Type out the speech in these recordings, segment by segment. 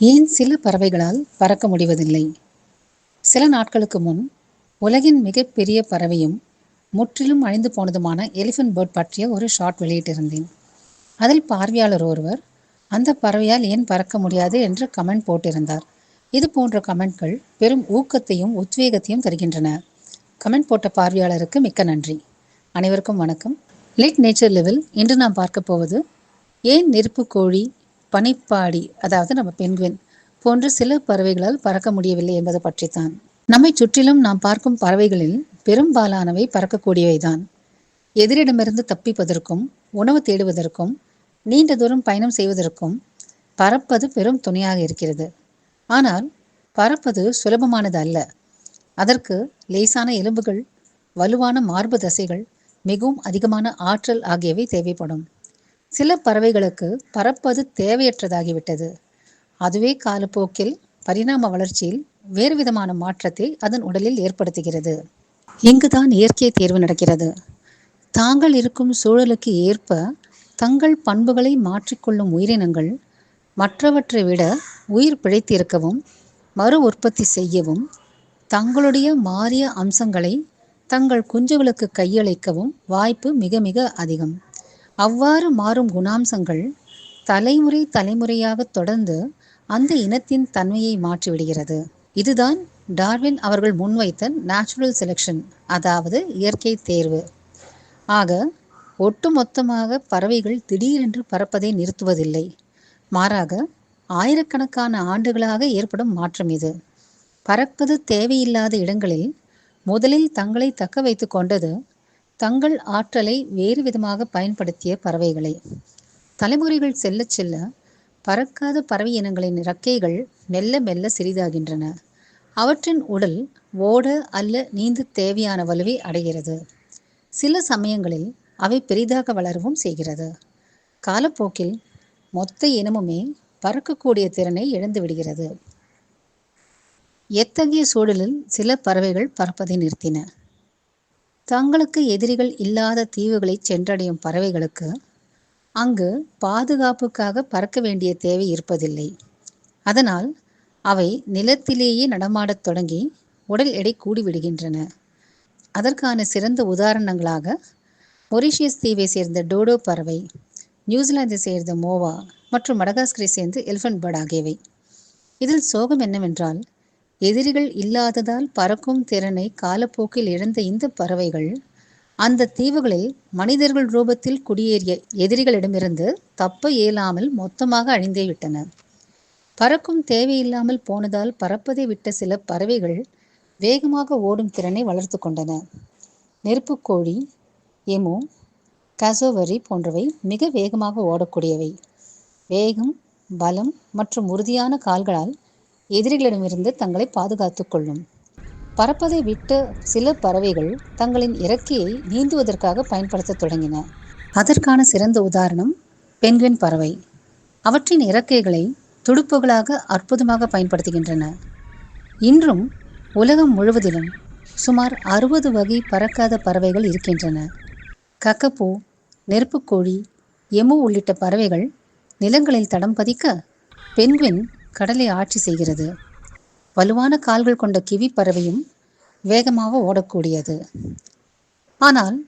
ஏன் சில பறவைகளால் பறக்க முடிவதில்லை? சில நாட்களுக்கு முன் உலகின் மிகப்பெரிய பறவையும் முற்றிலும் அழிந்து போனதுமான எலிஃபண்ட் பேர்ட் பற்றிய ஒரு ஷார்ட் வெளியிட்டிருந்தேன். அதில் பார்வையாளர் ஒருவர் அந்த பறவையால் ஏன் பறக்க முடியாது என்று கமெண்ட் போட்டிருந்தார். இது போன்ற கமெண்ட்கள் பெரும் ஊக்கத்தையும் உத்வேகத்தையும் தருகின்றன. கமெண்ட் போட்ட பார்வையாளருக்கு மிக்க நன்றி. அனைவருக்கும் வணக்கம். லேக் நேச்சர் லெவல் இன்று நாம் பார்க்க போவது ஏன் நெருப்பு கோழி, பனிப்பாடி அதாவது நம்ம பென்குயின் போன்ற சில பறவைகளால் பறக்க முடியவில்லை என்பது பற்றித்தான். நம்மை சுற்றிலும் நாம் பார்க்கும் பறவைகளில் பெரும்பாலானவை பறக்கக்கூடியவைதான். எதிரிடமிருந்து தப்பிப்பதற்கும், உணவு தேடுவதற்கும், நீண்ட தூரம் பயணம் செய்வதற்கும் பறப்பது பெரும் துணையாக இருக்கிறது. ஆனால் பறப்பது சுலபமானது அல்ல. அதற்கு லேசான எலும்புகள், வலுவான மார்பு தசைகள், மிகவும் அதிகமான ஆற்றல் ஆகியவை தேவைப்படும். சில பறவைகளுக்கு பறப்பது தேவையற்றதாகிவிட்டது. அதுவே காலப்போக்கில் பரிணாம வளர்ச்சியில் வேறு விதமான மாற்றத்தை அதன் உடலில் ஏற்படுத்துகிறது. இங்குதான் இயற்கை தேர்வு நடக்கிறது. தாங்கள் இருக்கும் சூழலுக்கு ஏற்ப தங்கள் பண்புகளை மாற்றிக்கொள்ளும் உயிரினங்கள் மற்றவற்றை விட உயிர் பிழைத்திருக்கவும், மறு உற்பத்தி செய்யவும், தங்களுடைய மாறிய அம்சங்களை தங்கள் குஞ்சுகளுக்கு கையளிக்கவும் வாய்ப்பு மிக மிக அதிகம். அவ்வாறு மாறும் குணாம்சங்கள் தலைமுறை தலைமுறையாக தொடர்ந்து அந்த இனத்தின் தன்மையை மாற்றிவிடுகிறது. இதுதான் டார்வின் அவர்கள் முன்வைத்த நேச்சுரல் செலெக்ஷன், அதாவது இயற்கை தேர்வு. ஆக ஒட்டுமொத்தமாக பறவைகள் திடீரென்று பறப்பதை நிறுத்துவதில்லை. மாறாக ஆயிரக்கணக்கான ஆண்டுகளாக ஏற்படும் மாற்றம் இது. பறப்பது தேவையில்லாத இடங்களில் முதலில் தங்களை தக்க வைத்து கொண்டது தங்கள் ஆற்றலை வேறு விதமாக பயன்படுத்திய பறவைகளை. தலைமுறைகள் செல்ல செல்ல பறக்காத பறவை இனங்களின் இறக்கைகள் மெல்ல மெல்ல சிறிதாகின்றன. அவற்றின் உடல் ஓட அல்ல நீந்த தேவையான வலுவை அடைகிறது. சில சமயங்களில் அவை பெரிதாக வளரவும் செய்கிறது. காலப்போக்கில் மொத்த இனமுமே பறக்கக்கூடிய திறனை இழந்து விடுகிறது. எத்தகைய சூழலில் சில பறவைகள் பறப்பதை நிறுத்தின? தங்களுக்கு எதிரிகள் இல்லாத தீவுகளை சென்றடையும் பறவைகளுக்கு அங்கு பாதுகாப்புக்காக பறக்க வேண்டிய தேவை இருப்பதில்லை. அதனால் அவை நிலத்திலேயே நடமாடத் தொடங்கி உடல் எடை கூடிவிடுகின்றன. அதற்கான சிறந்த உதாரணங்களாக மொரீஷியஸ் தீவை சேர்ந்த டோடோ பறவை, நியூசிலாந்தை சேர்ந்த மோவா மற்றும் மடகாஸ்கரை சேர்ந்த எலிஃபண்ட் பேர்ட் ஆகியவை. இதில் சோகம் என்னவென்றால், எதிரிகள் இல்லாததால் பறக்கும் திறனை காலப்போக்கில் இழந்த இந்த பறவைகள் அந்த தீவுகளில் மனிதர்கள் ரூபத்தில் குடியேறிய எதிரிகளிடமிருந்து தப்ப இயலாமல் மொத்தமாக அழிந்தே விட்டன. பறக்கும் தேவையில்லாமல் போனதால் பறப்பதை விட்ட சில பறவைகள் வேகமாக ஓடும் திறனை வளர்த்து கொண்டன. நெருப்புக்கோழி, எமு, கசோவரி போன்றவை மிக வேகமாக ஓடக்கூடியவை. வேகம், பலம் மற்றும் உறுதியான கால்களால் எதிரிகளிடமிருந்து தங்களை பாதுகாத்து கொள்ளும். பறப்பதை விட்ட சில பறவைகள் தங்களின் இறக்கையை நீந்துவதற்காக பயன்படுத்த தொடங்கின. அதற்கான சிறந்த உதாரணம் பென்குயின் பறவை. அவற்றின் இறக்கைகளை துடுப்புகளாக அற்புதமாக பயன்படுத்துகின்றன. இன்றும் உலகம் முழுவதிலும் சுமார் 60 வகை பறக்காத பறவைகள் இருக்கின்றன. கக்கப்பூ, நெருப்புக்கோழி, எமு உள்ளிட்ட பறவைகள் நிலங்களில் தடம் பதிக்க, பென்குயின் கடலை ஆட்சி செய்கிறது. வலுவான கால்கள் கொண்ட கிவி பறவையும் வேகமாக ஓடக்கூடியது. ஆனால்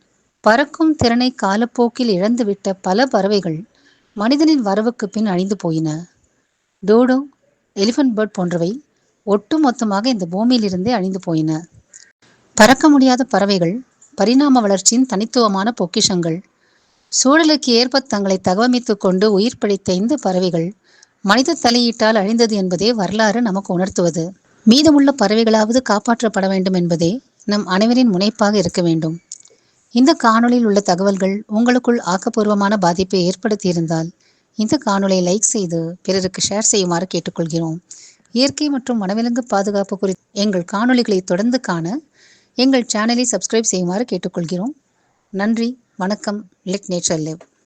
பறக்கும் திறனை காலப்போக்கில் இழந்துவிட்ட பல பறவைகள் மனிதனின் வரவுக்கு பின் அழிந்து போயின. டோடோ, எலிஃபண்ட் பேர்ட் போன்றவை ஒட்டுமொத்தமாக இந்த பூமியிலிருந்தே அழிந்து போயின. பறக்க முடியாத பறவைகள் பரிணாம வளர்ச்சியின் தனித்துவமான பொக்கிஷங்கள். சூழலுக்கு ஏற்ப தங்களை தகவமைத்து கொண்டு உயிர் பிழைத்த இந்த பறவைகள் மனித தலையீட்டால் அழிந்தது என்பதே வரலாறு நமக்கு உணர்த்துவது. மீதமுள்ள பறவைகளாவது காப்பாற்றப்பட வேண்டும் என்பதே நம் அனைவரின் முனைப்பாக இருக்க வேண்டும். இந்த காணொளியில் உள்ள தகவல்கள் உங்களுக்குள் ஆக்கப்பூர்வமான பாதிப்பை ஏற்படுத்தியிருந்தால் இந்த காணொளியை லைக் செய்து பிறருக்கு ஷேர் செய்யுமாறு கேட்டுக்கொள்கிறோம். இயற்கை மற்றும் வனவிலங்கு பாதுகாப்பு குறித்த எங்கள் காணொளிகளை தொடர்ந்து காண எங்கள் சேனலை சப்ஸ்கிரைப் செய்யுமாறு கேட்டுக்கொள்கிறோம். நன்றி, வணக்கம். Let nature live.